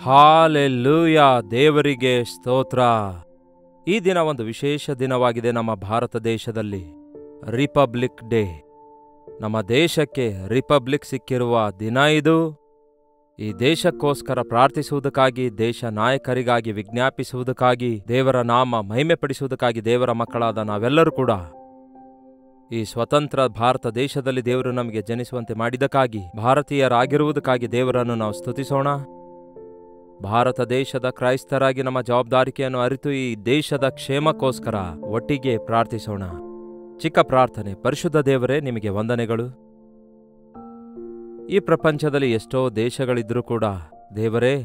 Hallelujah, ದೇವರಿಗೆ ಸ್ತೋತ್ರ. ಈ ದಿನ ಒಂದು ವಿಶೇಷ ದಿನವಾಗಿದೆ ನಮ್ಮ ಭಾರತ ದೇಶದಲ್ಲಿ. Republic day. ನಮ್ಮ ದೇಶಕ್ಕೆ ರಿಪಬ್ಲಿಕ್ ಸಿಕ್ಕಿರುವ ದಿನ ಇದು. ಈ ದೇಶಕ್ಕೋಸ್ಕರ ಪ್ರಾರ್ಥಿಸುವುದಕ್ಕಾಗಿ, ದೇಶ ನಾಯಕರಿಗಾಗಿ ವಿಜ್ಞಾಪಿಸುವುದಕ್ಕಾಗಿ, ದೇವರ ನಾಮ ಮಹಿಮೆಪಡಿಸುವುದಕ್ಕಾಗಿ ದೇವರ ಮಕ್ಕಳಾದ ನಾವೆಲ್ಲರೂ ಕೂಡ ಈ ಸ್ವತಂತ್ರ ಭಾರತ ದೇಶದಲ್ಲಿ ದೇವರು ನಮಗೆ ಜನಿಸುವಂತೆ ಮಾಡಿದ್ದಕ್ಕಾಗಿ, ಭಾರತೀಯರಾಗಿರುವುದಕ್ಕಾಗಿ ದೇವರನ್ನು ನಾವು ಸ್ತುತಿಸೋಣ. ಭಾರತ ದೇಶದ ಕ್ರೈಸ್ತರಾಗಿ ನಮ್ಮ ಜವಾಬ್ದಾರಿಕೆಯನ್ನು ಅರಿತು ಈ ದೇಶದ ಕ್ಷೇಮಕ್ಕೋಸ್ಕರ ಒಟ್ಟಿಗೆ ಪ್ರಾರ್ಥಿಸೋಣ. ಚಿಕ್ಕ ಪ್ರಾರ್ಥನೆ. ಪರಿಶುದ್ಧ ದೇವರೇ, ನಿಮಗೆ ವಂದನೆಗಳು. ಈ ಪ್ರಪಂಚದಲ್ಲಿ ಎಷ್ಟೋ ದೇಶಗಳಿದ್ರೂ ಕೂಡ ದೇವರೇ,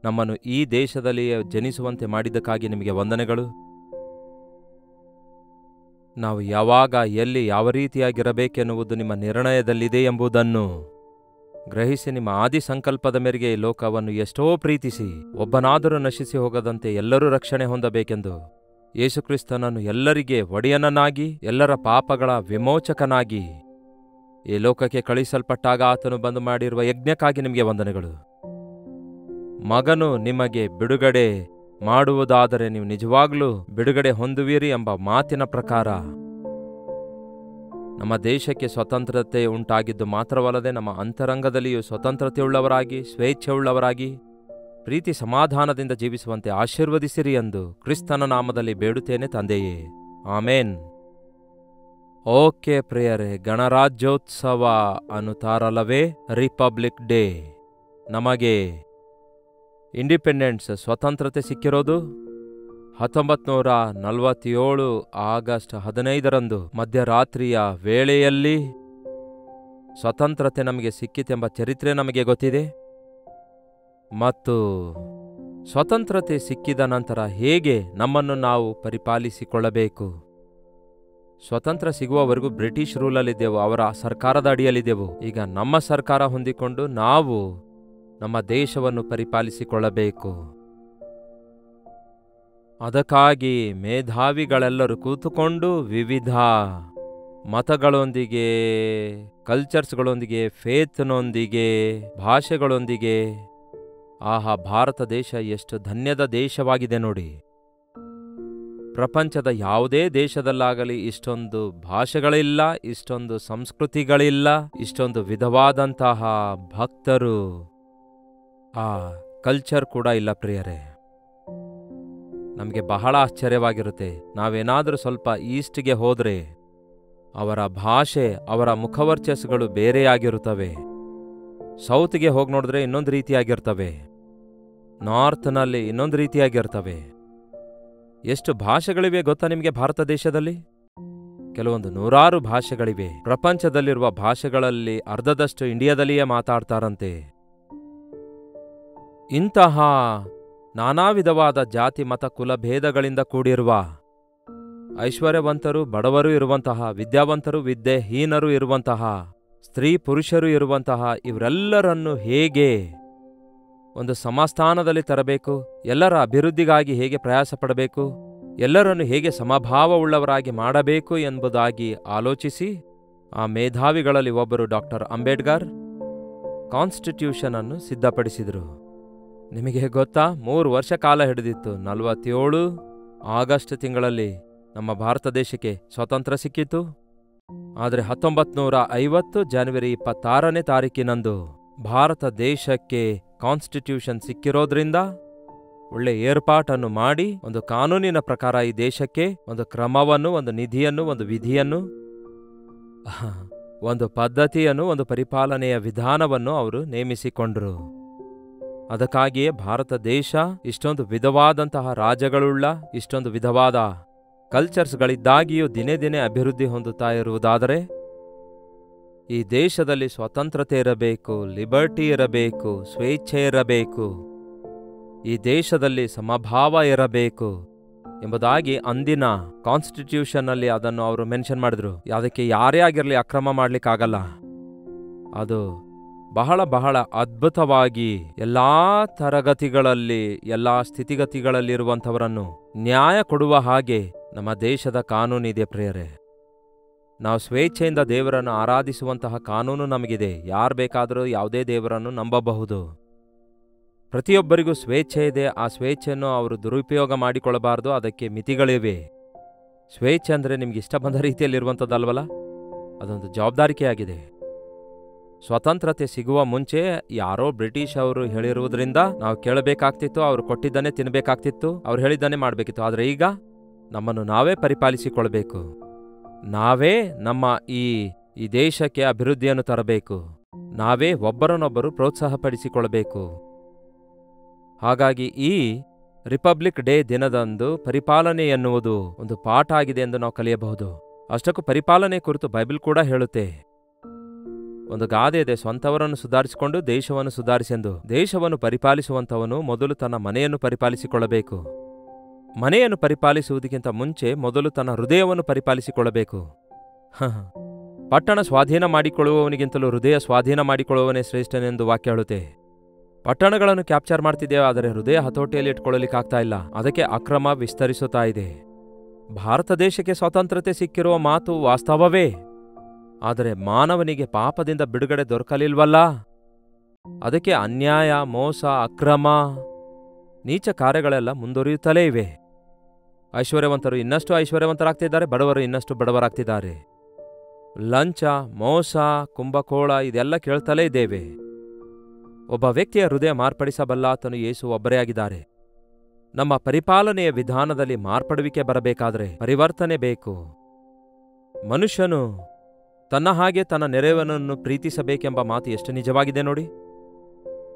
ನಮ್ಮನ್ನು ಈ ದೇಶದಲ್ಲಿ ಜನಿಸುವಂತೆ ಮಾಡಿದ್ದಕ್ಕಾಗಿ ನಿಮಗೆ ವಂದನೆಗಳು. ನಾವು ಯಾವಾಗ, ಎಲ್ಲಿ, ಯಾವ ರೀತಿಯಾಗಿರಬೇಕೆನ್ನುವುದು ನಿಮ್ಮ ನಿರ್ಣಯದಲ್ಲಿದೆ ಎಂಬುದನ್ನು ಗ್ರಹಿಸಿ, ನಿಮ್ಮ ಆದಿ ಸಂಕಲ್ಪದ ಮೇರೆಗೆ ಈ ಲೋಕವನ್ನು ಎಷ್ಟೋ ಪ್ರೀತಿಸಿ ಒಬ್ಬನಾದರೂ ನಶಿಸಿ ಹೋಗದಂತೆ ಎಲ್ಲರೂ ರಕ್ಷಣೆ ಹೊಂದಬೇಕೆಂದು ಯೇಸುಕ್ರಿಸ್ತನನ್ನು ಎಲ್ಲರಿಗೆ ಒಡೆಯನನ್ನಾಗಿ, ಎಲ್ಲರ ಪಾಪಗಳ ವಿಮೋಚಕನಾಗಿ ಈ ಲೋಕಕ್ಕೆ ಕಳುಹಿಸಲ್ಪಟ್ಟಾಗ ಆತನು ಬಂದು ಮಾಡಿರುವ ಯಜ್ಞಕ್ಕಾಗಿ ನಿಮಗೆ ವಂದನೆಗಳು. ಮಗನು ನಿಮಗೆ ಬಿಡುಗಡೆ ಮಾಡುವುದಾದರೆ ನೀವು ನಿಜವಾಗ್ಲೂ ಬಿಡುಗಡೆ ಹೊಂದುವಿರಿ ಎಂಬ ಮಾತಿನ ಪ್ರಕಾರ ನಮ್ಮ ದೇಶಕ್ಕೆ ಸ್ವತಂತ್ರತೆ ಉಂಟಾಗಿದ್ದು ಮಾತ್ರವಲ್ಲದೆ ನಮ್ಮ ಅಂತರಂಗದಲ್ಲಿಯೂ ಸ್ವತಂತ್ರತೆಯುಳ್ಳವರಾಗಿ, ಸ್ವೇಚ್ಛೆಯುಳ್ಳವರಾಗಿ, ಪ್ರೀತಿ ಸಮಾಧಾನದಿಂದ ಜೀವಿಸುವಂತೆ ಆಶೀರ್ವದಿಸಿರಿ ಎಂದು ಕ್ರಿಸ್ತನ ನಾಮದಲ್ಲಿ ಬೇಡುತ್ತೇನೆ ತಂದೆಯೇ, ಆಮೇನ್. ಓಕೆ ಪ್ರಿಯರೇ, ಗಣರಾಜ್ಯೋತ್ಸವ ಅನ್ನುತ್ತಾರಲ್ಲವೇ ರಿಪಬ್ಲಿಕ್ ಡೇ. ನಮಗೆ ಇಂಡಿಪೆಂಡೆನ್ಸ್ ಸ್ವತಂತ್ರತೆ ಸಿಕ್ಕಿರೋದು 1947 ಆಗಸ್ಟ್ 15ರಂದು ಮಧ್ಯರಾತ್ರಿಯ ವೇಳೆಯಲ್ಲಿ ಸ್ವತಂತ್ರತೆ ನಮಗೆ ಸಿಕ್ಕಿತೆಂಬ ಚರಿತ್ರೆ ನಮಗೆ ಗೊತ್ತಿದೆ. ಮತ್ತು ಸ್ವತಂತ್ರತೆ ಸಿಕ್ಕಿದ ನಂತರ ಹೇಗೆ ನಮ್ಮನ್ನು ನಾವು ಪರಿಪಾಲಿಸಿಕೊಳ್ಳಬೇಕು. ಸ್ವತಂತ್ರ ಸಿಗುವವರೆಗೂ ಬ್ರಿಟಿಷ್ ರೂಲಲ್ಲಿದ್ದೆವು, ಅವರ ಸರ್ಕಾರದ ಅಡಿಯಲ್ಲಿದ್ದೆವು. ಈಗ ನಮ್ಮ ಸರ್ಕಾರ ಹೊಂದಿಕೊಂಡು ನಾವು ನಮ್ಮ ದೇಶವನ್ನು ಪರಿಪಾಲಿಸಿಕೊಳ್ಳಬೇಕು. ಅದಕ್ಕಾಗಿ ಮೇಧಾವಿಗಳೆಲ್ಲರೂ ಕೂತುಕೊಂಡು ವಿವಿಧ ಮತಗಳೊಂದಿಗೆ, ಕಲ್ಚರ್ಸ್ಗಳೊಂದಿಗೆ, ಫೇತ್ನೊಂದಿಗೆ, ಭಾಷೆಗಳೊಂದಿಗೆ, ಆಹಾ, ಭಾರತ ದೇಶ ಎಷ್ಟು ಧನ್ಯದ ದೇಶವಾಗಿದೆ ನೋಡಿ. ಪ್ರಪಂಚದ ಯಾವುದೇ ದೇಶದಲ್ಲಾಗಲಿ ಇಷ್ಟೊಂದು ಭಾಷೆಗಳಿಲ್ಲ, ಇಷ್ಟೊಂದು ಸಂಸ್ಕೃತಿಗಳಿಲ್ಲ, ಇಷ್ಟೊಂದು ವಿಧವಾದಂತಹ ಭಕ್ತರು, ಆ ಕಲ್ಚರ್ ಕೂಡ ಇಲ್ಲ ಪ್ರಿಯರೇ. ನಮಗೆ ಬಹಳ ಆಶ್ಚರ್ಯವಾಗಿರುತ್ತೆ. ನಾವೇನಾದರೂ ಸ್ವಲ್ಪ ಈಸ್ಟ್ಗೆ ಹೋದರೆ ಅವರ ಭಾಷೆ, ಅವರ ಮುಖವರ್ಚಸ್ಸುಗಳು ಬೇರೆಯಾಗಿರುತ್ತವೆ. ಸೌತ್ಗೆ ಹೋಗಿ ನೋಡಿದ್ರೆ ಇನ್ನೊಂದು ರೀತಿಯಾಗಿರ್ತವೆ, ನಾರ್ತ್ನಲ್ಲಿ ಇನ್ನೊಂದು ರೀತಿಯಾಗಿರ್ತವೆ. ಎಷ್ಟು ಭಾಷೆಗಳಿವೆ ಗೊತ್ತಾ ನಿಮಗೆ ಭಾರತ ದೇಶದಲ್ಲಿ? ಕೆಲವೊಂದು 100 ಭಾಷೆಗಳಿವೆ. ಪ್ರಪಂಚದಲ್ಲಿರುವ ಭಾಷೆಗಳಲ್ಲಿ ಅರ್ಧದಷ್ಟು ಇಂಡಿಯಾದಲ್ಲಿಯೇ ಮಾತಾಡ್ತಾರಂತೆ. ಇಂತಹ ನಾನಾ ವಿಧವಾದ ಜಾತಿ, ಮತ, ಕುಲ ಭೇದಗಳಿಂದ ಕೂಡಿರುವ, ಐಶ್ವರ್ಯವಂತರು, ಬಡವರು ಇರುವಂತಹ, ವಿದ್ಯಾವಂತರು, ವಿದ್ಯೆಹೀನರು ಇರುವಂತಹ, ಸ್ತ್ರೀ ಪುರುಷರು ಇರುವಂತಹ ಇವರೆಲ್ಲರನ್ನು ಹೇಗೆ ಒಂದು ಸಮಸ್ಥಾನದಲ್ಲಿ ತರಬೇಕು, ಎಲ್ಲರ ಅಭಿವೃದ್ಧಿಗಾಗಿ ಹೇಗೆ ಪ್ರಯಾಸ ಪಡಬೇಕು, ಎಲ್ಲರನ್ನು ಹೇಗೆ ಸಮಭಾವವುಳ್ಳವರಾಗಿ ಮಾಡಬೇಕು ಎಂಬುದಾಗಿ ಆಲೋಚಿಸಿ ಆ ಮೇಧಾವಿಗಳಲ್ಲಿ ಒಬ್ಬರು ಡಾಕ್ಟರ್ ಅಂಬೇಡ್ಕರ್ ಕಾನ್ಸ್ಟಿಟ್ಯೂಷನ್ ಅನ್ನು ಸಿದ್ಧಪಡಿಸಿದರು. ನಿಮಗೆ ಗೊತ್ತಾ, 3 ವರ್ಷ ಕಾಲ ಹಿಡಿದಿತ್ತು. 47 ಆಗಸ್ಟ್ ತಿಂಗಳಲ್ಲಿ ನಮ್ಮ ಭಾರತ ದೇಶಕ್ಕೆ ಸ್ವಾತಂತ್ರ್ಯ ಸಿಕ್ಕಿತು. ಆದರೆ 1950 ಜನವರಿ 26ನೇ ತಾರೀಕಿನಂದು ಭಾರತ ದೇಶಕ್ಕೆ ಕಾನ್ಸ್ಟಿಟ್ಯೂಷನ್ ಸಿಕ್ಕಿರೋದ್ರಿಂದ ಒಳ್ಳೆ ಏರ್ಪಾಟನ್ನು ಮಾಡಿ ಒಂದು ಕಾನೂನಿನ ಪ್ರಕಾರ ಈ ದೇಶಕ್ಕೆ ಒಂದು ಕ್ರಮವನ್ನು, ಒಂದು ನಿಧಿಯನ್ನು, ಒಂದು ವಿಧಿಯನ್ನು, ಒಂದು ಪದ್ಧತಿಯನ್ನು, ಒಂದು ಪರಿಪಾಲನೆಯ ವಿಧಾನವನ್ನು ಅವರು ನೇಮಿಸಿಕೊಂಡರು. ಅದಕ್ಕಾಗಿಯೇ ಭಾರತ ದೇಶ ಇಷ್ಟೊಂದು ವಿಧವಾದಂತಹ ರಾಜ್ಯಗಳುಳ್ಳ, ಇಷ್ಟೊಂದು ವಿಧವಾದ ಕಲ್ಚರ್ಸ್ಗಳಿದ್ದಾಗಿಯೂ ದಿನೇ ದಿನೇ ಅಭಿವೃದ್ಧಿ ಹೊಂದುತ್ತಾ ಇರುವುದಾದರೆ, ಈ ದೇಶದಲ್ಲಿ ಸ್ವತಂತ್ರತೆ ಇರಬೇಕು, ಲಿಬರ್ಟಿ ಇರಬೇಕು, ಸ್ವೇಚ್ಛೆ ಇರಬೇಕು, ಈ ದೇಶದಲ್ಲಿ ಸಮಭಾವ ಇರಬೇಕು ಎಂಬುದಾಗಿ ಅಂದಿನ ಕಾನ್ಸ್ಟಿಟ್ಯೂಷನ್ನಲ್ಲಿ ಅದನ್ನು ಅವರು ಮೆನ್ಷನ್ ಮಾಡಿದ್ರು. ಅದಕ್ಕೆ ಯಾರೇ ಆಗಿರಲಿ ಅಕ್ರಮ ಮಾಡ್ಲಿಕ್ಕಾಗಲ್ಲ. ಅದು ಬಹಳ ಬಹಳ ಅದ್ಭುತವಾಗಿ ಎಲ್ಲಾ ತರಗತಿಗಳಲ್ಲಿ, ಎಲ್ಲಾ ಸ್ಥಿತಿಗತಿಗಳಲ್ಲಿರುವಂಥವರನ್ನು ನ್ಯಾಯ ಕೊಡುವ ಹಾಗೆ ನಮ್ಮ ದೇಶದ ಕಾನೂನಿದೆ ಪ್ರಿಯರೇ. ನಾವು ಸ್ವೇಚ್ಛೆಯಿಂದ ದೇವರನ್ನು ಆರಾಧಿಸುವಂತಹ ಕಾನೂನು ನಮಗಿದೆ. ಯಾರು ಬೇಕಾದರೂ ಯಾವುದೇ ದೇವರನ್ನು ನಂಬಬಹುದು. ಪ್ರತಿಯೊಬ್ಬರಿಗೂ ಸ್ವೇಚ್ಛೆ ಇದೆ. ಆ ಸ್ವೇಚ್ಛೆಯನ್ನು ಅವರು ದುರುಪಯೋಗ ಮಾಡಿಕೊಳ್ಳಬಾರದು. ಅದಕ್ಕೆ ಮಿತಿಗಳಿವೆ. ಸ್ವೇಚ್ಛೆ ಅಂದರೆ ನಿಮ್ಗೆ ಇಷ್ಟ ಬಂದ ರೀತಿಯಲ್ಲಿರುವಂಥದ್ದಲ್ವಲ್ಲ, ಅದೊಂದು ಜವಾಬ್ದಾರಿಕೆಯಾಗಿದೆ. ಸ್ವತಂತ್ರತೆ ಸಿಗುವ ಮುಂಚೆ ಯಾರೋ ಬ್ರಿಟಿಷ್ ಅವರು ಹೇಳಿರುವುದರಿಂದ ನಾವು ಕೇಳಬೇಕಾಗ್ತಿತ್ತು, ಅವರು ಕೊಟ್ಟಿದ್ದನ್ನೇ ತಿನ್ನಬೇಕಾಗ್ತಿತ್ತು, ಅವ್ರು ಹೇಳಿದ್ದನ್ನೇ ಮಾಡಬೇಕಿತ್ತು. ಆದರೆ ಈಗ ನಮ್ಮನ್ನು ನಾವೇ ಪರಿಪಾಲಿಸಿಕೊಳ್ಬೇಕು. ನಾವೇ ನಮ್ಮ ಈ ದೇಶಕ್ಕೆ ಅಭಿವೃದ್ಧಿಯನ್ನು ತರಬೇಕು. ನಾವೇ ಒಬ್ಬರನ್ನೊಬ್ಬರು ಪ್ರೋತ್ಸಾಹಪಡಿಸಿಕೊಳ್ಳಬೇಕು. ಹಾಗಾಗಿ ಈ ರಿಪಬ್ಲಿಕ್ ಡೇ ದಿನದಂದು ಪರಿಪಾಲನೆ ಎನ್ನುವುದು ಒಂದು ಪಾಠ ಆಗಿದೆ ಎಂದು ನಾವು ಕಲಿಯಬಹುದು. ಅಷ್ಟಕ್ಕೂ ಪರಿಪಾಲನೆ ಕುರಿತು ಬೈಬಲ್ ಕೂಡ ಹೇಳುತ್ತೆ. ಒಂದು ಗಾದೆ ಇದೆ, ಸ್ವಂತವರನ್ನು ಸುಧಾರಿಸಿಕೊಂಡು ದೇಶವನ್ನು ಸುಧಾರಿಸೆಂದು. ದೇಶವನ್ನು ಪರಿಪಾಲಿಸುವಂಥವನು ಮೊದಲು ತನ್ನ ಮನೆಯನ್ನು ಪರಿಪಾಲಿಸಿಕೊಳ್ಳಬೇಕು. ಮನೆಯನ್ನು ಪರಿಪಾಲಿಸುವುದಕ್ಕಿಂತ ಮುಂಚೆ ಮೊದಲು ತನ್ನ ಹೃದಯವನ್ನು ಪರಿಪಾಲಿಸಿಕೊಳ್ಳಬೇಕು. ಪಟ್ಟಣ ಸ್ವಾಧೀನ ಮಾಡಿಕೊಳ್ಳುವವನಿಗಿಂತಲೂ ಹೃದಯ ಸ್ವಾಧೀನ ಮಾಡಿಕೊಳ್ಳುವವನೇ ಶ್ರೇಷ್ಠನೆಂದು ವಾಕ್ಯ ಹೇಳುತ್ತೆ. ಪಟ್ಟಣಗಳನ್ನು ಕ್ಯಾಪ್ಚರ್ ಮಾಡ್ತಿದ್ದೇವೆ, ಆದರೆ ಹೃದಯ ಹತೋಟಿಯಲ್ಲಿ ಇಟ್ಕೊಳ್ಳಲಿಕ್ಕಾಗ್ತಾ ಇಲ್ಲ. ಅದಕ್ಕೆ ಅಕ್ರಮ ವಿಸ್ತರಿಸುತ್ತಾ ಇದೆ. ಭಾರತ ದೇಶಕ್ಕೆ ಸ್ವಾತಂತ್ರ್ಯತೆ ಸಿಕ್ಕಿರುವ ಮಾತು ವಾಸ್ತವವೇ, ಆದರೆ ಮಾನವನಿಗೆ ಪಾಪದಿಂದ ಬಿಡುಗಡೆ ದೊರಕಲಿಲ್ವಲ್ಲ. ಅದಕ್ಕೆ ಅನ್ಯಾಯ, ಮೋಸ, ಅಕ್ರಮ, ನೀಚ ಕಾರ್ಯಗಳೆಲ್ಲ ಮುಂದುವರಿಯುತ್ತಲೇ ಇವೆ. ಐಶ್ವರ್ಯವಂತರು ಇನ್ನಷ್ಟು ಐಶ್ವರ್ಯವಂತರಾಗ್ತಿದ್ದಾರೆ, ಬಡವರು ಇನ್ನಷ್ಟು ಬಡವರಾಗ್ತಿದ್ದಾರೆ. ಲಂಚ, ಮೋಸ, ಕುಂಭಕೋಳ ಇದೆಲ್ಲ ಕೇಳ್ತಲೇ ಇದ್ದೇವೆ. ಒಬ್ಬ ವ್ಯಕ್ತಿಯ ಹೃದಯ ಮಾರ್ಪಡಿಸಬಲ್ಲ ಆತನು ಯೇಸು ಒಬ್ಬರೇ ಆಗಿದ್ದಾರೆ. ನಮ್ಮ ಪರಿಪಾಲನೆಯ ವಿಧಾನದಲ್ಲಿ ಮಾರ್ಪಡುವಿಕೆ ಬರಬೇಕಾದರೆ ಪರಿವರ್ತನೆ ಬೇಕು. ಮನುಷ್ಯನು ತನ್ನ ಹಾಗೆ ತನ್ನ ನೆರೆಯವನನ್ನು ಪ್ರೀತಿಸಬೇಕೆಂಬ ಮಾತು ಎಷ್ಟು ನಿಜವಾಗಿದೆ ನೋಡಿ.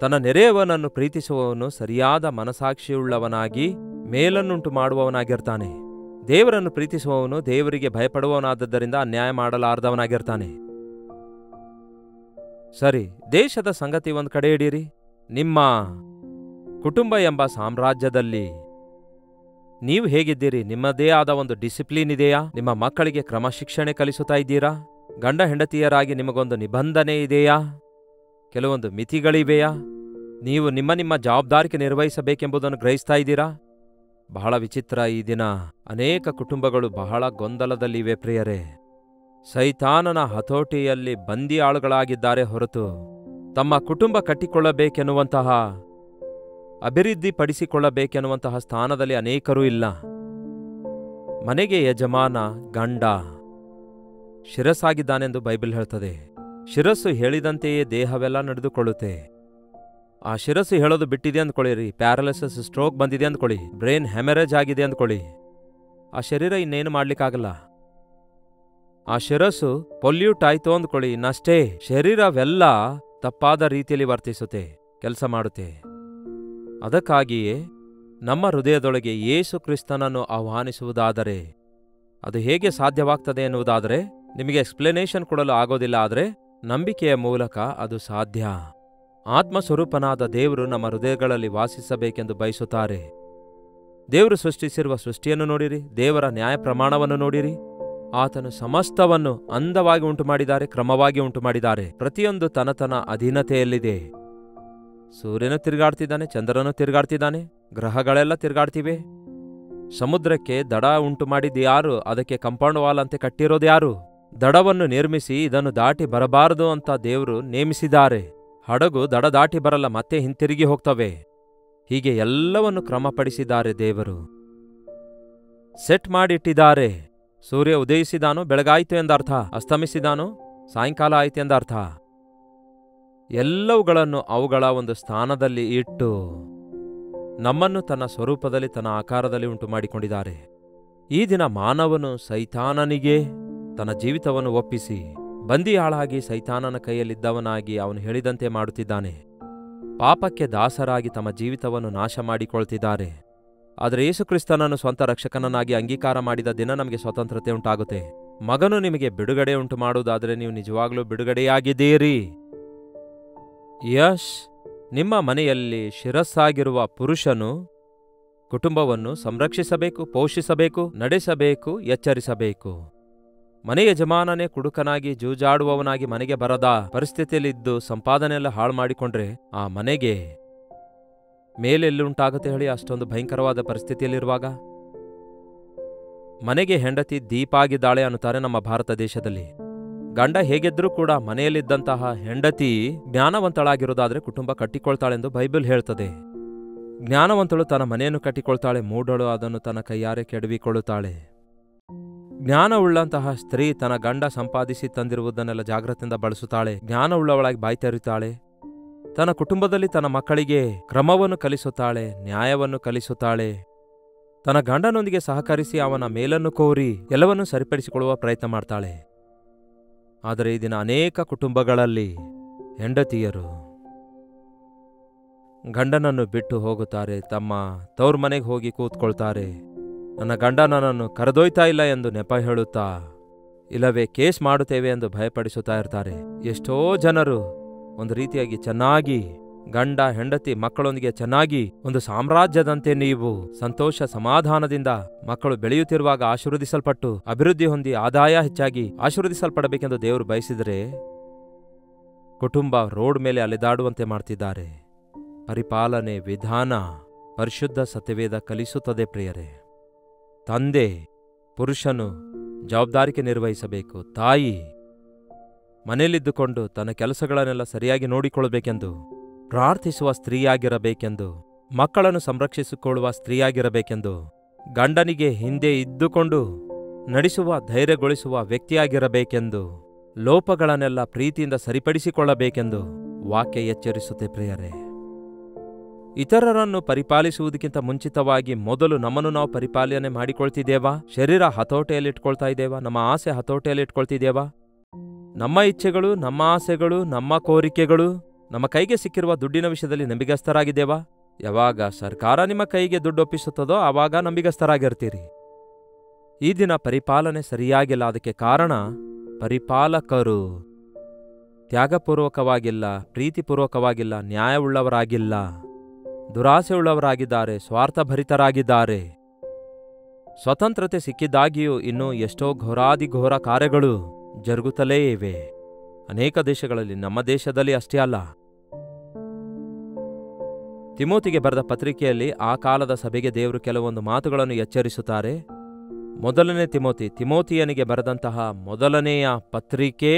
ತನ್ನ ನೆರೆಯವನನ್ನು ಪ್ರೀತಿಸುವವನು ಸರಿಯಾದ ಮನಸಾಕ್ಷಿಯುಳ್ಳವನಾಗಿ ಮೇಲನ್ನುಂಟು ಮಾಡುವವನಾಗಿರ್ತಾನೆ. ದೇವರನ್ನು ಪ್ರೀತಿಸುವವನು ದೇವರಿಗೆ ಭಯಪಡುವವನಾದದ್ದರಿಂದ ಅನ್ಯಾಯ ಮಾಡಲಾರದವನಾಗಿರ್ತಾನೆ. ಸರಿ, ದೇಶದ ಸಂಗತಿ ಒಂದು ಕಡೆ ಇಡೀರಿ. ನಿಮ್ಮ ಕುಟುಂಬ ಎಂಬ ಸಾಮ್ರಾಜ್ಯದಲ್ಲಿ ನೀವು ಹೇಗಿದ್ದೀರಿ? ನಿಮ್ಮದೇ ಆದ ಒಂದು ಡಿಸಿಪ್ಲಿನ್ ಇದೆಯಾ? ನಿಮ್ಮ ಮಕ್ಕಳಿಗೆ ಕ್ರಮಶಿಕ್ಷಣೆ ಕಲಿಸುತ್ತಾ ಇದ್ದೀರಾ? ಗಂಡ ಹೆಂಡತಿಯರಾಗಿ ನಿಮಗೊಂದು ನಿಬಂಧನೆ ಇದೆಯಾ? ಕೆಲವೊಂದು ಮಿತಿಗಳಿವೆಯಾ? ನೀವು ನಿಮ್ಮ ಜವಾಬ್ದಾರಿಕೆ ನಿರ್ವಹಿಸಬೇಕೆಂಬುದನ್ನು ಗ್ರಹಿಸ್ತಾ ಇದ್ದೀರಾ? ಬಹಳ ವಿಚಿತ್ರ. ಈ ದಿನ ಅನೇಕ ಕುಟುಂಬಗಳು ಬಹಳ ಗೊಂದಲದಲ್ಲಿವೆ ಪ್ರಿಯರೇ. ಸೈತಾನನ ಹತೋಟಿಯಲ್ಲಿ ಬಂದಿ ಆಳುಗಳಾಗಿದ್ದಾರೆ ಹೊರತು ತಮ್ಮ ಕುಟುಂಬ ಕಟ್ಟಿಕೊಳ್ಳಬೇಕೆನ್ನುವಂತಹ, ಅಭಿವೃದ್ಧಿಪಡಿಸಿಕೊಳ್ಳಬೇಕೆನ್ನುವಂತಹ ಸ್ಥಾನದಲ್ಲಿ ಅನೇಕರೂ ಇಲ್ಲ. ಮನೆಗೆ ಯಜಮಾನ ಗಂಡ ಶಿರಸ್ಸಾಗಿದ್ದಾನೆಂದು ಬೈಬಲ್ ಹೇಳ್ತದೆ. ಶಿರಸ್ಸು ಹೇಳಿದಂತೆಯೇ ದೇಹವೆಲ್ಲ ನಡೆದುಕೊಳ್ಳುತ್ತೆ. ಆ ಶಿರಸ್ಸು ಹೇಳೋದು ಬಿಟ್ಟಿದೆ ಅಂದ್ಕೊಳ್ಳಿರಿ, ಪ್ಯಾರಲಿಸಿಸ್, ಸ್ಟ್ರೋಕ್ ಬಂದಿದೆ ಅಂದ್ಕೊಳ್ಳಿ, ಬ್ರೈನ್ ಹೆಮರೇಜ್ ಆಗಿದೆ ಅಂದ್ಕೊಳ್ಳಿ, ಆ ಶರೀರ ಇನ್ನೇನು ಮಾಡ್ಲಿಕ್ಕಾಗಲ್ಲ. ಆ ಶಿರಸ್ಸು ಪೊಲ್ಯೂಟ್ ಆಯ್ತು ಅಂದ್ಕೊಳ್ಳಿ, ಇನ್ನಷ್ಟೇ ಶರೀರವೆಲ್ಲ ತಪ್ಪಾದ ರೀತಿಯಲ್ಲಿ ವರ್ತಿಸುತ್ತೆ, ಕೆಲಸ ಮಾಡುತ್ತೆ. ಅದಕ್ಕಾಗಿಯೇ ನಮ್ಮ ಹೃದಯದೊಳಗೆ ಯೇಸು ಕ್ರಿಸ್ತನನ್ನು ಆಹ್ವಾನಿಸುವುದಾದರೆ ಅದು ಹೇಗೆ ಸಾಧ್ಯವಾಗ್ತದೆ ಎನ್ನುವುದಾದರೆ ನಿಮಗೆ ಎಕ್ಸ್ಪ್ಲನೇಷನ್ ಕೊಡಲು ಆಗೋದಿಲ್ಲ. ಆದರೆ ನಂಬಿಕೆಯ ಮೂಲಕ ಅದು ಸಾಧ್ಯ. ಆತ್ಮಸ್ವರೂಪನಾದ ದೇವರು ನಮ್ಮ ಹೃದಯಗಳಲ್ಲಿ ವಾಸಿಸಬೇಕೆಂದು ಬಯಸುತ್ತಾರೆ. ದೇವರು ಸೃಷ್ಟಿಸಿರುವ ಸೃಷ್ಟಿಯನ್ನು ನೋಡಿರಿ, ದೇವರ ನ್ಯಾಯ ಪ್ರಮಾಣವನ್ನು ನೋಡಿರಿ. ಆತನು ಸಮಸ್ತವನ್ನು ಅಂದವಾಗಿ ಉಂಟುಮಾಡಿದ್ದಾರೆ, ಕ್ರಮವಾಗಿ ಉಂಟುಮಾಡಿದ್ದಾರೆ. ಪ್ರತಿಯೊಂದು ತನ್ನ ಅಧೀನತೆಯಲ್ಲಿದೆ. ಸೂರ್ಯನು ತಿರುಗಾಡ್ತಿದ್ದಾನೆ, ಚಂದ್ರನು ತಿರುಗಾಡ್ತಿದ್ದಾನೆ, ಗ್ರಹಗಳೆಲ್ಲ ತಿರುಗಾಡ್ತಿವೆ. ಸಮುದ್ರಕ್ಕೆ ದಡ ಉಂಟು ಮಾಡಿದ್ದು ಯಾರು? ಅದಕ್ಕೆ ಕಂಪೌಂಡ್ ವಾಲ್ ಅಂತೆ ಕಟ್ಟಿರೋದು ಯಾರು? ದಡವನ್ನು ನಿರ್ಮಿಸಿ ಇದನ್ನು ದಾಟಿ ಬರಬಾರದು ಅಂತ ದೇವರು ನೇಮಿಸಿದ್ದಾರೆ. ಹಡಗು ದಡ ದಾಟಿ ಬರಲ್ಲ, ಮತ್ತೆ ಹಿಂತಿರುಗಿ ಹೋಗ್ತವೆ. ಹೀಗೆ ಎಲ್ಲವನ್ನು ಕ್ರಮಪಡಿಸಿದ್ದಾರೆ ದೇವರು, ಸೆಟ್ ಮಾಡಿಟ್ಟಿದ್ದಾರೆ. ಸೂರ್ಯ ಉದಯಿಸಿದಾನು ಬೆಳಗಾಯಿತು ಎಂದರ್ಥ, ಅಸ್ತಮಿಸಿದಾನು ಸಾಯಂಕಾಲ ಆಯಿತು ಎಂದರ್ಥ. ಎಲ್ಲವುಗಳನ್ನು ಅವುಗಳ ಒಂದು ಸ್ಥಾನದಲ್ಲಿ ಇಟ್ಟು ನಮ್ಮನ್ನು ತನ್ನ ಸ್ವರೂಪದಲ್ಲಿ, ತನ್ನ ಆಕಾರದಲ್ಲಿ ಉಂಟು ಮಾಡಿಕೊಂಡಿದ್ದಾರೆ. ಈ ದಿನ ಮಾನವನು ಸೈತಾನನಿಗೆ ತನ್ನ ಜೀವಿತವನ್ನು ಒಪ್ಪಿಸಿ ಬಂದಿಯಾಳಾಗಿ ಸೈತಾನನ ಕೈಯಲ್ಲಿದ್ದವನಾಗಿ ಅವನು ಹೇಳಿದಂತೆ ಮಾಡುತ್ತಿದ್ದಾನೆ. ಪಾಪಕ್ಕೆ ದಾಸರಾಗಿ ತಮ್ಮ ಜೀವಿತವನ್ನು ನಾಶ ಮಾಡಿಕೊಳ್ತಿದ್ದಾರೆ. ಆದರೆ ಯೇಸುಕ್ರಿಸ್ತನನ್ನು ಸ್ವಂತ ರಕ್ಷಕನನ್ನಾಗಿ ಅಂಗೀಕಾರ ಮಾಡಿದ ದಿನ ನಮಗೆ ಸ್ವತಂತ್ರತೆ ಉಂಟಾಗುತ್ತೆ. ಮಗನು ನಿಮಗೆ ಬಿಡುಗಡೆ ಉಂಟು ಮಾಡುವುದಾದರೆ ನೀವು ನಿಜವಾಗ್ಲೂ ಬಿಡುಗಡೆಯಾಗಿದ್ದೀರಿ. ಯಶ್, ನಿಮ್ಮ ಮನೆಯಲ್ಲಿ ಶಿರಸ್ಸಾಗಿರುವ ಪುರುಷನು ಕುಟುಂಬವನ್ನು ಸಂರಕ್ಷಿಸಬೇಕು, ಪೋಷಿಸಬೇಕು, ನಡೆಸಬೇಕು, ಎಚ್ಚರಿಸಬೇಕು. ಮನೆ ಯಜಮಾನನೇ ಕುಡುಕನಾಗಿ ಜೂಜಾಡುವವನಾಗಿ ಮನೆಗೆ ಬರದ ಪರಿಸ್ಥಿತಿಯಲ್ಲಿದ್ದು ಸಂಪಾದನೆಯೆಲ್ಲ ಹಾಳು ಮಾಡಿಕೊಂಡ್ರೆ ಆ ಮನೆಗೆ ಮೇಲೆಲ್ಲಿ ಉಂಟಾಗುತ್ತೆ ಹೇಳಿ? ಅಷ್ಟೊಂದು ಭಯಂಕರವಾದ ಪರಿಸ್ಥಿತಿಯಲ್ಲಿರುವಾಗ ಮನೆಗೆ ಹೆಂಡತಿ ದೀಪ ಆಗಿದ್ದಾಳೆ ಅನ್ನುತ್ತಾರೆ ನಮ್ಮ ಭಾರತ ದೇಶದಲ್ಲಿ. ಗಂಡ ಹೇಗಿದ್ರೂ ಕೂಡ ಮನೆಯಲ್ಲಿದ್ದಂತಹ ಹೆಂಡತಿ ಜ್ಞಾನವಂತಳಾಗಿರೋದಾದ್ರೆ ಕುಟುಂಬ ಕಟ್ಟಿಕೊಳ್ತಾಳೆಂದು ಬೈಬಲ್ ಹೇಳ್ತದೆ. ಜ್ಞಾನವಂತಳು ತನ್ನ ಮನೆಯನ್ನು ಕಟ್ಟಿಕೊಳ್ತಾಳೆ, ಮೂಢಳು ಅದನ್ನು ತನ್ನ ಕೈಯಾರೆ ಕೆಡವಿಕೊಳ್ಳುತ್ತಾಳೆ. ಜ್ಞಾನವುಳ್ಳಂತಹ ಸ್ತ್ರೀ ತನ್ನ ಗಂಡ ಸಂಪಾದಿಸಿ ತಂದಿರುವುದನ್ನೆಲ್ಲ ಜಾಗ್ರತೆಯಿಂದ ಬಳಸುತ್ತಾಳೆ. ಜ್ಞಾನವುಳ್ಳವಳಾಗಿ ಬಾಯಿ ತೆರೆಯುತ್ತಾಳೆ. ತನ್ನ ಕುಟುಂಬದಲ್ಲಿ ತನ್ನ ಮಕ್ಕಳಿಗೆ ಕ್ರಮವನ್ನು ಕಲಿಸುತ್ತಾಳೆ, ನ್ಯಾಯವನ್ನು ಕಲಿಸುತ್ತಾಳೆ. ತನ್ನ ಗಂಡನೊಂದಿಗೆ ಸಹಕರಿಸಿ ಅವನ ಮೇಲನ್ನು ಕೋರಿ ಎಲ್ಲವನ್ನೂ ಸರಿಪಡಿಸಿಕೊಳ್ಳುವ ಪ್ರಯತ್ನ ಮಾಡ್ತಾಳೆ. ಆದರೆ ಈ ದಿನ ಅನೇಕ ಕುಟುಂಬಗಳಲ್ಲಿ ಹೆಂಡತಿಯರು ಗಂಡನನ್ನು ಬಿಟ್ಟು ಹೋಗುತ್ತಾರೆ, ತಮ್ಮ ತವ್ರ ಮನೆಗೆ ಹೋಗಿ ಕೂತ್ಕೊಳ್ತಾರೆ. ನನ್ನ ಗಂಡ ನನ್ನನ್ನು ಕರೆದೊಯ್ತಾ ಇಲ್ಲ ಎಂದು ನೆಪ ಹೇಳುತ್ತಾ, ಇಲ್ಲವೇ ಕೇಸ್ ಮಾಡುತ್ತೇವೆ ಎಂದು ಭಯಪಡಿಸುತ್ತಾ ಇರ್ತಾರೆ. ಎಷ್ಟೋ ಜನರು ಒಂದು ರೀತಿಯಾಗಿ ಚೆನ್ನಾಗಿ ಗಂಡ ಹೆಂಡತಿ ಮಕ್ಕಳೊಂದಿಗೆ ಚೆನ್ನಾಗಿ ಒಂದು ಸಾಮ್ರಾಜ್ಯದಂತೆ ನೀವು ಸಂತೋಷ ಸಮಾಧಾನದಿಂದ ಮಕ್ಕಳು ಬೆಳೆಯುತ್ತಿರುವಾಗ ಆಶೀರ್ವದಿಸಲ್ಪಟ್ಟು ಅಭಿವೃದ್ಧಿ ಹೊಂದಿ ಆದಾಯ ಹೆಚ್ಚಾಗಿ ಆಶೀರ್ವದಿಸಲ್ಪಡಬೇಕೆಂದು ದೇವರು ಬಯಸಿದರೆ ಕುಟುಂಬ ರೋಡ್ ಮೇಲೆ ಅಲೆದಾಡುವಂತೆ ಮಾಡ್ತಿದ್ದಾರೆ. ಪರಿಪಾಲನೆ ವಿಧಾನ ಪರಿಶುದ್ಧ ಸತ್ಯವೇದ ಕಲಿಸುತ್ತದೆ ಪ್ರಿಯರೇ. ತಂದೆ ಪುರುಷನು ಜವಾಬ್ದಾರಿಕೆ ನಿರ್ವಹಿಸಬೇಕು. ತಾಯಿ ಮನೆಯಲ್ಲಿದ್ದುಕೊಂಡು ತನ್ನ ಕೆಲಸಗಳನ್ನೆಲ್ಲ ಸರಿಯಾಗಿ ನೋಡಿಕೊಳ್ಳಬೇಕೆಂದು ಪ್ರಾರ್ಥಿಸುವ ಸ್ತ್ರೀಯಾಗಿರಬೇಕೆಂದು, ಮಕ್ಕಳನ್ನು ಸಂರಕ್ಷಿಸಿಕೊಳ್ಳುವ ಸ್ತ್ರೀಯಾಗಿರಬೇಕೆಂದು, ಗಂಡನಿಗೆ ಹಿಂದೆ ಇದ್ದುಕೊಂಡು ನಡೆಸುವ ಧೈರ್ಯಗೊಳಿಸುವ ವ್ಯಕ್ತಿಯಾಗಿರಬೇಕೆಂದು, ಲೋಪಗಳನ್ನೆಲ್ಲ ಪ್ರೀತಿಯಿಂದ ಸರಿಪಡಿಸಿಕೊಳ್ಳಬೇಕೆಂದು ವಾಕ್ಯ ಎಚ್ಚರಿಸುತ್ತೆ ಪ್ರಿಯರೇ. ಇತರರನ್ನು ಪರಿಪಾಲಿಸುವುದಕ್ಕಿಂತ ಮುಂಚಿತವಾಗಿ ಮೊದಲು ನಮ್ಮನ್ನು ನಾವು ಪರಿಪಾಲನೆ ಮಾಡಿಕೊಳ್ತಿದ್ದೇವಾ? ಶರೀರ ಹತೋಟೆಯಲ್ಲಿಟ್ಕೊಳ್ತಾ ಇದ್ದೇವಾ? ನಮ್ಮ ಆಸೆ ಹತೋಟೆಯಲ್ಲಿಟ್ಕೊಳ್ತಿದ್ದೇವಾ? ನಮ್ಮ ಇಚ್ಛೆಗಳು, ನಮ್ಮ ಆಸೆಗಳು, ನಮ್ಮ ಕೋರಿಕೆಗಳು, ನಮ್ಮ ಕೈಗೆ ಸಿಕ್ಕಿರುವ ದುಡ್ಡಿನ ವಿಷಯದಲ್ಲಿ ನಂಬಿಗಸ್ತರಾಗಿದ್ದೇವಾ? ಯಾವಾಗ ಸರ್ಕಾರ ನಿಮ್ಮ ಕೈಗೆ ದುಡ್ಡು ಒಪ್ಪಿಸುತ್ತದೋ ಆವಾಗ ನಂಬಿಗಸ್ತರಾಗಿರ್ತೀರಿ. ಈ ದಿನ ಪರಿಪಾಲನೆ ಸರಿಯಾಗಿಲ್ಲ. ಅದಕ್ಕೆ ಕಾರಣ ಪರಿಪಾಲಕರು ತ್ಯಾಗಪೂರ್ವಕವಾಗಿಲ್ಲ, ಪ್ರೀತಿಪೂರ್ವಕವಾಗಿಲ್ಲ, ನ್ಯಾಯವುಳ್ಳವರಾಗಿಲ್ಲ, ದುರಾಸೆಯುಳ್ಳವರಾಗಿದ್ದಾರೆ, ಸ್ವಾರ್ಥಭರಿತರಾಗಿದ್ದಾರೆ. ಸ್ವತಂತ್ರತೆ ಸಿಕ್ಕಿದ್ದಾಗಿಯೂ ಇನ್ನೂ ಎಷ್ಟೋ ಘೋರಾದಿಘೋರ ಕಾರ್ಯಗಳು ಜರುಗುತ್ತಲೇ ಇವೆ ಅನೇಕ ದೇಶಗಳಲ್ಲಿ, ನಮ್ಮ ದೇಶದಲ್ಲಿ ಅಷ್ಟೇ ಅಲ್ಲ. ತಿಮೋತಿಗೆ ಬರೆದ ಪತ್ರಿಕೆಯಲ್ಲಿ ಆ ಕಾಲದ ಸಭೆಗೆ ದೇವರು ಕೆಲವೊಂದು ಮಾತುಗಳನ್ನು ಎಚ್ಚರಿಸುತ್ತಾರೆ. ಮೊದಲನೇ ತಿಮೋತಿಯನಿಗೆ ಬರೆದಂತಹ ಮೊದಲನೆಯ ಪತ್ರಿಕೆ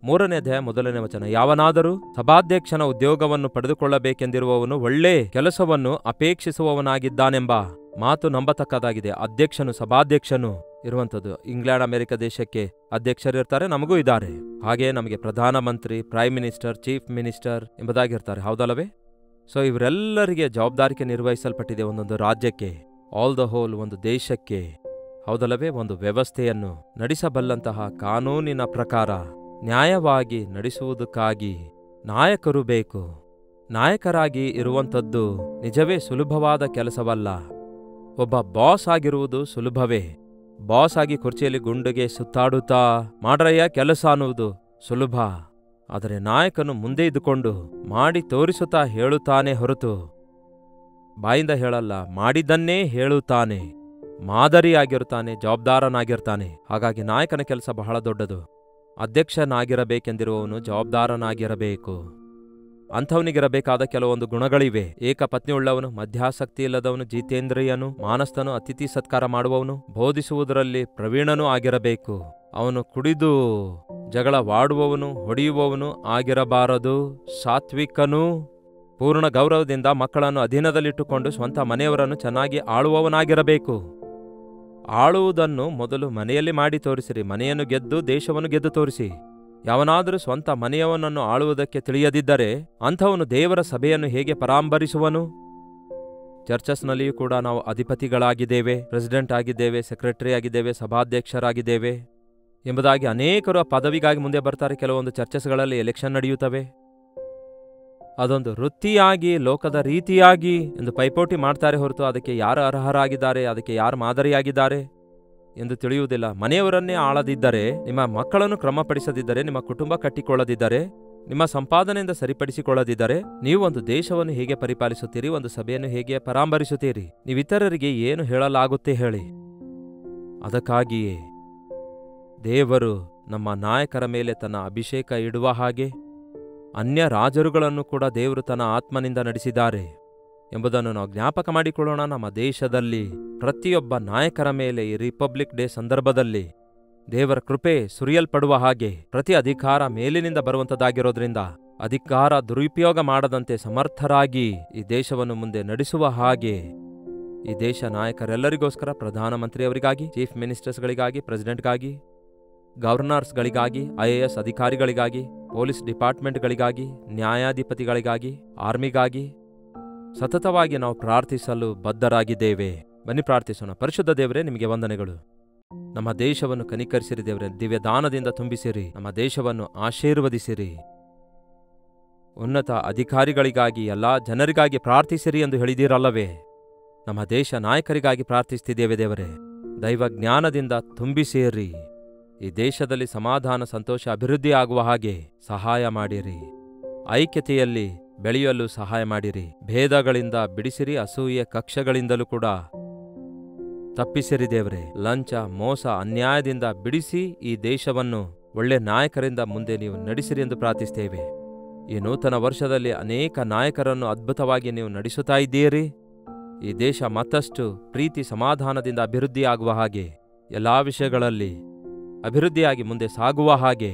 3ನೇ ಅಧ್ಯಾಯ 1ನೇ ವಚನ. ಯಾವನಾದರೂ ಸಭಾಧ್ಯಕ್ಷನ ಉದ್ಯೋಗವನ್ನು ಪಡೆದುಕೊಳ್ಳಬೇಕೆಂದಿರುವವನು ಒಳ್ಳೆ ಕೆಲಸವನ್ನು ಅಪೇಕ್ಷಿಸುವವನಾಗಿದ್ದಾನೆಂಬ ಮಾತು ನಂಬತಕ್ಕದಾಗಿದೆ. ಅಧ್ಯಕ್ಷನು ಸಭಾಧ್ಯಕ್ಷನು ಇರುವಂಥದ್ದು. ಇಂಗ್ಲೆಂಡ್ ಅಮೆರಿಕ ದೇಶಕ್ಕೆ ಅಧ್ಯಕ್ಷರಿರ್ತಾರೆ, ನಮಗೂ ಇದ್ದಾರೆ. ಹಾಗೆ ನಮಗೆ ಪ್ರಧಾನಮಂತ್ರಿ, ಪ್ರೈಮ್ ಮಿನಿಸ್ಟರ್, ಚೀಫ್ ಮಿನಿಸ್ಟರ್ ಎಂಬುದಾಗಿರ್ತಾರೆ, ಹೌದಲ್ಲವೇ? ಸೊ ಇವರೆಲ್ಲರಿಗೆ ಜವಾಬ್ದಾರಿಕೆ ನಿರ್ವಹಿಸಲ್ಪಟ್ಟಿದೆ ಒಂದೊಂದು ರಾಜ್ಯಕ್ಕೆ, ಆಲ್ ದ ಹೋಲ್ ಒಂದು ದೇಶಕ್ಕೆ, ಹೌದಲ್ಲವೇ? ಒಂದು ವ್ಯವಸ್ಥೆಯನ್ನು ನಡೆಸಬಲ್ಲಂತಹ ಕಾನೂನಿನ ಪ್ರಕಾರ ನ್ಯಾಯವಾಗಿ ನಡೆಸುವುದಕ್ಕಾಗಿ ನಾಯಕರು ಬೇಕು. ನಾಯಕರಾಗಿ ಇರುವಂಥದ್ದು ನಿಜವೇ ಸುಲಭವಾದ ಕೆಲಸವಲ್ಲ. ಒಬ್ಬ ಬಾಸ್ ಆಗಿರುವುದು ಸುಲಭವೇ. ಬಾಸ್ ಆಗಿ ಕುರ್ಚಿಯಲ್ಲಿ ಗುಂಡಿಗೆ ಸುತ್ತಾಡುತ್ತಾ ಮಾಡ್ರಯ್ಯ ಕೆಲಸ ಅನ್ನುವುದು ಸುಲಭ. ಆದರೆ ನಾಯಕನು ಮುಂದೆ ಇದ್ದುಕೊಂಡು ಮಾಡಿ ತೋರಿಸುತ್ತಾ ಹೇಳುತ್ತಾನೆ ಹೊರತು ಬಾಯಿಂದ ಹೇಳಲ್ಲ, ಮಾಡಿದ್ದನ್ನೇ ಹೇಳುತ್ತಾನೆ, ಮಾದರಿಯಾಗಿರುತ್ತಾನೆ, ಜವಾಬ್ದಾರನಾಗಿರ್ತಾನೆ. ಹಾಗಾಗಿ ನಾಯಕನ ಕೆಲಸ ಬಹಳ ದೊಡ್ಡದು. ಅಧ್ಯಕ್ಷನಾಗಿರಬೇಕೆಂದಿರುವವನು ಜವಾಬ್ದಾರನಾಗಿರಬೇಕು. ಅಂಥವನಿಗಿರಬೇಕಾದ ಕೆಲವೊಂದು ಗುಣಗಳಿವೆ. ಏಕಪತ್ನಿಯುಳ್ಳವನು, ಮಧ್ಯಾಸಕ್ತಿ ಇಲ್ಲದವನು, ಜಿತೇಂದ್ರಿಯನು, ಮಾನಸ್ಥನು, ಅತಿಥಿ ಸತ್ಕಾರ ಮಾಡುವವನು, ಬೋಧಿಸುವುದರಲ್ಲಿ ಪ್ರವೀಣನೂ ಆಗಿರಬೇಕು. ಅವನು ಕುಡಿದು ಜಗಳವಾಡುವವನು, ಹೊಡೆಯುವವನು ಆಗಿರಬಾರದು. ಸಾತ್ವಿಕನೂ, ಪೂರ್ಣ ಗೌರವದಿಂದ ಮಕ್ಕಳನ್ನು ಅಧೀನದಲ್ಲಿಟ್ಟುಕೊಂಡು ಸ್ವಂತ ಮನೆಯವರನ್ನು ಚೆನ್ನಾಗಿ ಆಳುವವನಾಗಿರಬೇಕು. ಆಳುವುದನ್ನು ಮೊದಲು ಮನೆಯಲ್ಲಿ ಮಾಡಿ ತೋರಿಸಿರಿ. ಮನೆಯನ್ನು ಗೆದ್ದು ದೇಶವನ್ನು ಗೆದ್ದು ತೋರಿಸಿ. ಯಾವನಾದರೂ ಸ್ವಂತ ಮನೆಯವನನ್ನು ಆಳುವುದಕ್ಕೆ ತಿಳಿಯದಿದ್ದರೆ ಅಂಥವನು ದೇವರ ಸಭೆಯನ್ನು ಹೇಗೆ ಪರಾಂಬರಿಸುವನು? ಚರ್ಚಸ್ನಲ್ಲಿಯೂ ಕೂಡ ನಾವು ಅಧಿಪತಿಗಳಾಗಿದ್ದೇವೆ, ಪ್ರೆಸಿಡೆಂಟ್ ಆಗಿದ್ದೇವೆ, ಸೆಕ್ರೆಟರಿ ಆಗಿದ್ದೇವೆ, ಸಭಾಧ್ಯಕ್ಷರಾಗಿದ್ದೇವೆ ಎಂಬುದಾಗಿ ಅನೇಕರು ಆ ಪದವಿಗಾಗಿ ಮುಂದೆ ಬರ್ತಾರೆ. ಕೆಲವೊಂದು ಚರ್ಚಸ್ಗಳಲ್ಲಿ ಎಲೆಕ್ಷನ್ ನಡೆಯುತ್ತವೆ. ಅದೊಂದು ವೃತ್ತಿಯಾಗಿ, ಲೋಕದ ರೀತಿಯಾಗಿ ಎಂದು ಪೈಪೋಟಿ ಮಾಡ್ತಾರೆ ಹೊರತು ಅದಕ್ಕೆ ಯಾರು ಅರ್ಹರಾಗಿದ್ದಾರೆ, ಅದಕ್ಕೆ ಯಾರು ಮಾದರಿಯಾಗಿದ್ದಾರೆ ಎಂದು ತಿಳಿಯುವುದಿಲ್ಲ. ಮನೆಯವರನ್ನೇ ಆಳದಿದ್ದರೆ, ನಿಮ್ಮ ಮಕ್ಕಳನ್ನು ಕ್ರಮಪಡಿಸದಿದ್ದರೆ, ನಿಮ್ಮ ಕುಟುಂಬ ಕಟ್ಟಿಕೊಳ್ಳದಿದ್ದರೆ, ನಿಮ್ಮ ಸಂಪಾದನೆಯಿಂದ ಸರಿಪಡಿಸಿಕೊಳ್ಳದಿದ್ದರೆ ನೀವು ಒಂದು ದೇಶವನ್ನು ಹೇಗೆ ಪರಿಪಾಲಿಸುತ್ತೀರಿ? ಒಂದು ಸಭೆಯನ್ನು ಹೇಗೆ ಪರಾಂಬರಿಸುತ್ತೀರಿ? ನೀವಿತರರಿಗೆ ಏನು ಹೇಳಲಾಗುತ್ತೆ ಹೇಳಿ? ಅದಕ್ಕಾಗಿಯೇ ದೇವರು ನಮ್ಮ ನಾಯಕರ ಮೇಲೆ ತನ್ನ ಅಭಿಷೇಕ ಇಡುವ ಹಾಗೆ ಅನ್ಯ ರಾಜರುಗಳನ್ನು ಕೂಡ ದೇವರು ತನ್ನ ಆತ್ಮನಿಂದ ನಡೆಸಿದ್ದಾರೆ ಎಂಬುದನ್ನು ನಾವು ಜ್ಞಾಪಕ ಮಾಡಿಕೊಳ್ಳೋಣ. ನಮ್ಮ ದೇಶದಲ್ಲಿ ಪ್ರತಿಯೊಬ್ಬ ನಾಯಕರ ಮೇಲೆ ಈ ರಿಪಬ್ಲಿಕ್ ಡೇ ಸಂದರ್ಭದಲ್ಲಿ ದೇವರ ಕೃಪೆ ಸುರಿಯಲ್ಪಡುವ ಹಾಗೆ ಪ್ರತಿ ಅಧಿಕಾರ ಮೇಲಿನಿಂದ ಬರುವಂಥದ್ದಾಗಿರೋದ್ರಿಂದ ಅಧಿಕಾರ ದುರುಪಯೋಗ ಮಾಡದಂತೆ ಸಮರ್ಥರಾಗಿ ಈ ದೇಶವನ್ನು ಮುಂದೆ ನಡೆಸುವ ಹಾಗೆ ಈ ದೇಶ ನಾಯಕರೆಲ್ಲರಿಗೋಸ್ಕರ ಪ್ರಧಾನಮಂತ್ರಿಯವರಿಗಾಗಿ, ಚೀಫ್ ಮಿನಿಸ್ಟರ್ಸ್ಗಳಿಗಾಗಿ, ಪ್ರೆಸಿಡೆಂಟ್ಗಾಗಿ, ಗವರ್ನರ್ಸ್ಗಳಿಗಾಗಿ, IAS ಅಧಿಕಾರಿಗಳಿಗಾಗಿ, ಪೊಲೀಸ್ ಡಿಪಾರ್ಟ್ಮೆಂಟ್ಗಳಿಗಾಗಿ, ನ್ಯಾಯಾಧಿಪತಿಗಳಿಗಾಗಿ, ಆರ್ಮಿಗಾಗಿ ಸತತವಾಗಿ ನಾವು ಪ್ರಾರ್ಥಿಸಲು ಬದ್ಧರಾಗಿದ್ದೇವೆ. ಬನ್ನಿ ಪ್ರಾರ್ಥಿಸೋಣ. ಪರಿಶುದ್ಧ ದೇವರೇ, ನಿಮಗೆ ವಂದನೆಗಳು. ನಮ್ಮ ದೇಶವನ್ನು ಕನಿಕರಿಸಿರಿ ದೇವರೇ, ದಿವ್ಯ ದಾನದಿಂದ ತುಂಬಿಸಿರಿ, ನಮ್ಮ ದೇಶವನ್ನು ಆಶೀರ್ವದಿಸಿರಿ. ಉನ್ನತ ಅಧಿಕಾರಿಗಳಿಗಾಗಿ, ಎಲ್ಲ ಜನರಿಗಾಗಿ ಪ್ರಾರ್ಥಿಸಿರಿ ಎಂದು ಹೇಳಿದಿರಲ್ಲವೇ? ನಮ್ಮ ದೇಶ ನಾಯಕರಿಗಾಗಿ ಪ್ರಾರ್ಥಿಸ್ತಿದ್ದೇವೆ ದೇವರೇ. ದೈವ ಜ್ಞಾನದಿಂದ ತುಂಬಿಸಿರಿ. ಈ ದೇಶದಲ್ಲಿ ಸಮಾಧಾನ, ಸಂತೋಷ, ಅಭಿವೃದ್ಧಿ ಆಗುವ ಹಾಗೆ ಸಹಾಯ ಮಾಡಿರಿ. ಐಕ್ಯತೆಯಲ್ಲಿ ಬೆಳೆಯಲು ಸಹಾಯ ಮಾಡಿರಿ. ಭೇದಗಳಿಂದ ಬಿಡಿಸಿರಿ. ಅಸೂಯೆ, ಕಕ್ಷಗಳಿಂದಲೂ ಕೂಡ ತಪ್ಪಿಸಿರಿ ದೇವರೇ. ಲಂಚ, ಮೋಸ, ಅನ್ಯಾಯದಿಂದ ಬಿಡಿಸಿ ಈ ದೇಶವನ್ನು ಒಳ್ಳೆ ನಾಯಕರಿಂದ ಮುಂದೆ ನೀವು ನಡೆಸಿರಿ ಎಂದು ಪ್ರಾರ್ಥಿಸ್ತೇವೆ. ಈ ನೂತನ ವರ್ಷದಲ್ಲಿ ಅನೇಕ ನಾಯಕರನ್ನು ಅದ್ಭುತವಾಗಿ ನೀವು ನಡೆಸುತ್ತಾ ಇದ್ದೀರಿ. ಈ ದೇಶ ಮತ್ತಷ್ಟು ಪ್ರೀತಿ, ಸಮಾಧಾನದಿಂದ ಅಭಿವೃದ್ಧಿಯಾಗುವ ಹಾಗೆ, ಎಲ್ಲ ವಿಷಯಗಳಲ್ಲಿ ಅಭಿವೃದ್ಧಿಯಾಗಿ ಮುಂದೆ ಸಾಗುವ ಹಾಗೆ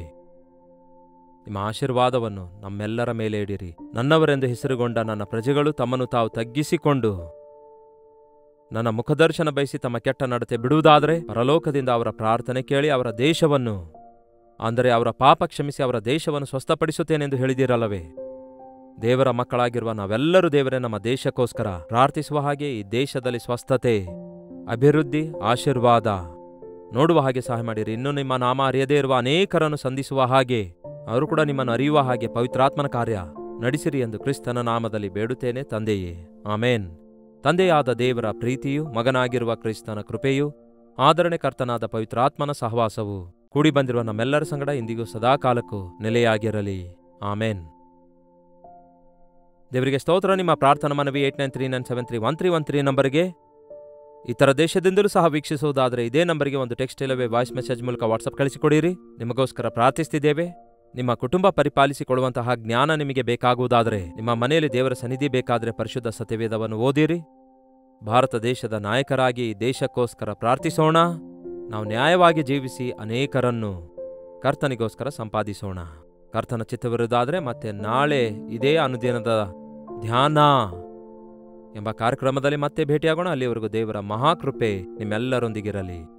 ನಿಮ್ಮ ಆಶೀರ್ವಾದವನ್ನು ನಮ್ಮೆಲ್ಲರ ಮೇಲೆ ಇಡಿರಿ. ನನ್ನವರೆಂದು ಹೆಸರುಗೊಂಡ ನನ್ನ ಪ್ರಜೆಗಳು ತಮ್ಮನ್ನು ತಾವು ತಗ್ಗಿಸಿಕೊಂಡು ನನ್ನ ಮುಖದರ್ಶನ ಬಯಸಿ ತಮ್ಮ ಕೆಟ್ಟ ನಡತೆ ಬಿಡುವುದಾದರೆ ಪರಲೋಕದಿಂದ ಅವರ ಪ್ರಾರ್ಥನೆ ಕೇಳಿ ಅವರ ದೇಶವನ್ನು, ಅಂದರೆ ಅವರ ಪಾಪ ಕ್ಷಮಿಸಿ ಅವರ ದೇಶವನ್ನು ಸ್ವಸ್ಥಪಡಿಸುತ್ತೇನೆಂದು ಹೇಳಿದಿರಲ್ಲವೇ? ದೇವರ ಮಕ್ಕಳಾಗಿರುವ ನಾವೆಲ್ಲರೂ ದೇವರೇ ನಮ್ಮ ದೇಶಕ್ಕೋಸ್ಕರ ಪ್ರಾರ್ಥಿಸುವ ಹಾಗೆ ಈ ದೇಶದಲ್ಲಿ ಸ್ವಸ್ಥತೆ, ಅಭಿವೃದ್ಧಿ, ಆಶೀರ್ವಾದ ನೋಡುವ ಹಾಗೆ ಸಹಾಯ ಮಾಡಿರಿ. ಇನ್ನೂ ನಿಮ್ಮ ನಾಮ ಅರಿಯದೇ ಇರುವ ಅನೇಕರನ್ನು ಸಂಧಿಸುವ ಹಾಗೆ, ಅವರು ಕೂಡ ನಿಮ್ಮನ್ನು ಅರಿಯುವ ಹಾಗೆ ಪವಿತ್ರಾತ್ಮನ ಕಾರ್ಯ ನಡೆಸಿರಿ ಎಂದು ಕ್ರಿಸ್ತನ ನಾಮದಲ್ಲಿ ಬೇಡುತ್ತೇನೆ ತಂದೆಯೇ, ಆಮೇನ್. ತಂದೆಯಾದ ದೇವರ ಪ್ರೀತಿಯು, ಮಗನಾಗಿರುವ ಕ್ರಿಸ್ತನ ಕೃಪೆಯು, ಆದರಣೆಕರ್ತನಾದ ಪವಿತ್ರಾತ್ಮನ ಸಹವಾಸವು ಕೂಡಿ ಬಂದಿರುವ ನಮ್ಮೆಲ್ಲರ ಸಂಗಡ ಇಂದಿಗೂ ಸದಾಕಾಲಕ್ಕೂ ನೆಲೆಯಾಗಿರಲಿ. ಆಮೇನ್. ದೇವರಿಗೆ ಸ್ತೋತ್ರ. ನಿಮ್ಮ ಪ್ರಾರ್ಥನಾ ಮನವಿ 8939731313 ನಂಬರ್ಗೆ, ಇತರ ದೇಶದಿಂದಲೂ ಸಹ ವೀಕ್ಷಿಸುವುದಾದರೆ ಇದೇ ನಂಬರ್ಗೆ ಒಂದು ಟೆಕ್ಸ್ಟ್ ಇಲ್ಲವೇ ವಾಯ್ಸ್ ಮೆಸೇಜ್ ಮೂಲಕ ವಾಟ್ಸಪ್ ಕಳಿಸಿಕೊಡಿರಿ. ನಿಮಗೋಸ್ಕರ ಪ್ರಾರ್ಥಿಸ್ತಿದ್ದೇವೆ. ನಿಮ್ಮ ಕುಟುಂಬ ಪರಿಪಾಲಿಸಿಕೊಡುವಂತಹ ಜ್ಞಾನ ನಿಮಗೆ ಬೇಕಾಗುವುದಾದರೆ, ನಿಮ್ಮ ಮನೆಯಲ್ಲಿ ದೇವರ ಸನ್ನಿಧಿ ಬೇಕಾದರೆ ಪರಿಶುದ್ಧ ಸತ್ಯವೇದವನ್ನು ಓದಿರಿ. ಭಾರತ ದೇಶದ ನಾಯಕರಾಗಿ ದೇಶಕ್ಕೋಸ್ಕರ ಪ್ರಾರ್ಥಿಸೋಣ. ನಾವು ನ್ಯಾಯವಾಗಿ ಜೀವಿಸಿ ಅನೇಕರನ್ನು ಕರ್ತನಿಗೋಸ್ಕರ ಸಂಪಾದಿಸೋಣ. ಕರ್ತನ ಚಿತ್ತವಿರುವುದಾದರೆ ಮತ್ತೆ ನಾಳೆ ಇದೇ ಅನುದಿನದ ಧ್ಯಾನ ಎಂಬ ಕಾರ್ಯಕ್ರಮದಲ್ಲಿ ಮತ್ತೆ ಭೇಟಿಯಾಗೋಣ. ಅಲ್ಲಿವರೆಗೂ ದೇವರ ಮಹಾಕೃಪೆ ನಿಮ್ಮೆಲ್ಲರೊಂದಿಗಿರಲಿ.